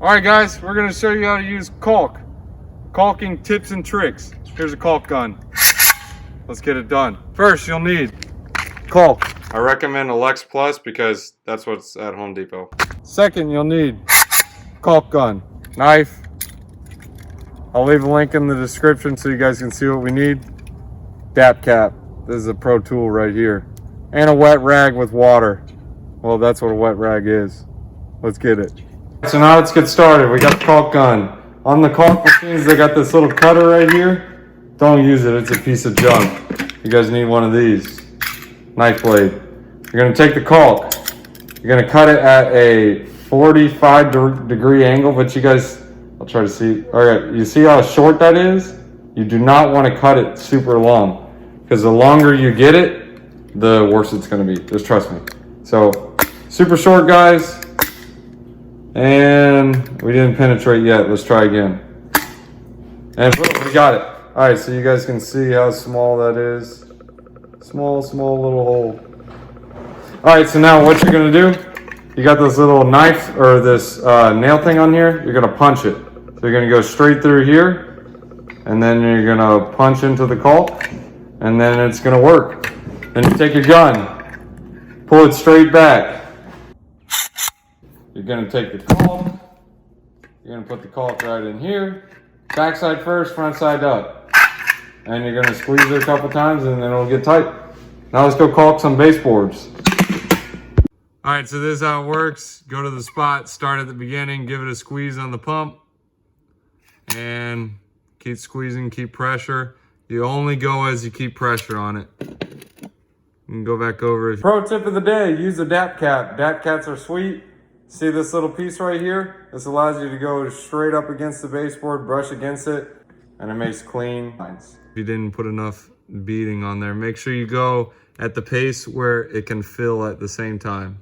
Alright guys, we're going to show you how to use caulk. Caulking tips and tricks. Here's a caulk gun. Let's get it done. First, you'll need caulk. I recommend a Lex Plus because that's what's at Home Depot. Second, you'll need caulk gun, knife. I'll leave a link in the description so you guys can see what we need. DAP cap. This is a pro tool right here. And a wet rag with water. Well, that's what a wet rag is. Let's get it. So now let's get started. We got the caulk gun. On the caulk machines, they got this little cutter right here. Don't use it, it's a piece of junk. You guys need one of these. Knife blade. You're gonna take the caulk. You're gonna cut it at a 45-degree angle, but you guys, I'll try to see. All right, you see how short that is? You do not want to cut it super long, because the longer you get it, the worse it's gonna be. Just trust me. So, super short, guys. And we didn't penetrate yet. Let's try again. And boom, we got it. All right, so you guys can see how small that is. Small little hole. All right, so now what you're gonna do, you got this little knife or this nail thing on here, you're gonna punch it. So you're gonna go straight through here, and then you're gonna punch into the caulk, and then it's gonna work. Then you take your gun, pull it straight back. You're gonna take the caulk, you're gonna put the caulk right in here, back side first, front side up. And you're gonna squeeze it a couple times and then it'll get tight. Now let's go caulk some baseboards. All right, so this is how it works. Go to the spot, start at the beginning, give it a squeeze on the pump, and keep squeezing, keep pressure. You only go as you keep pressure on it. You can go back over. Pro tip of the day, use a DAP cap. DAP caps are sweet. See this little piece right here? This allows you to go straight up against the baseboard, brush against it, and it makes clean lines. If you didn't put enough beading on there, make sure you go at the pace where it can fill at the same time.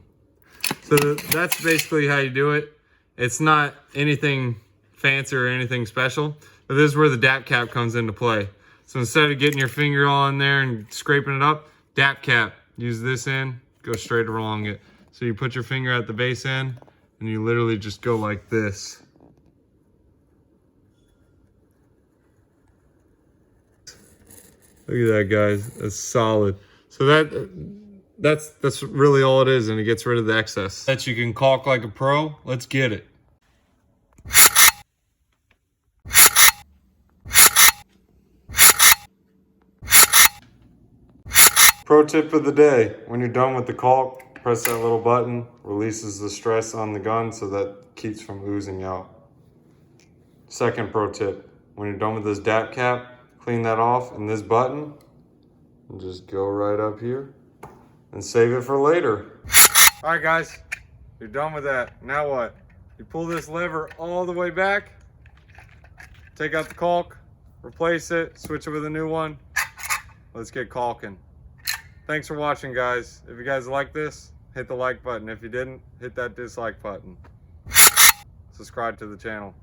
So that's basically how you do it. It's not anything fancy or anything special, but this is where the DAP cap comes into play. So instead of getting your finger on there and scraping it up, DAP cap, use this end, go straight along it. So you put your finger at the base end and you literally just go like this. Look at that, guys. That's solid. So that's really all it is, and it gets rid of the excess. That you can caulk like a pro. Let's get it. Pro tip of the day. When you're done with the caulk, press that little button, releases the stress on the gun so that keeps from oozing out. Second pro tip, when you're done with this DAP cap, clean that off, and this button, and just go right up here and save it for later. All right, guys, you're done with that. Now what? You pull this lever all the way back, take out the caulk, replace it, switch it with a new one. Let's get caulking. Thanks for watching, guys. If you guys like this, hit the like button. If you didn't, hit that dislike button. Subscribe to the channel.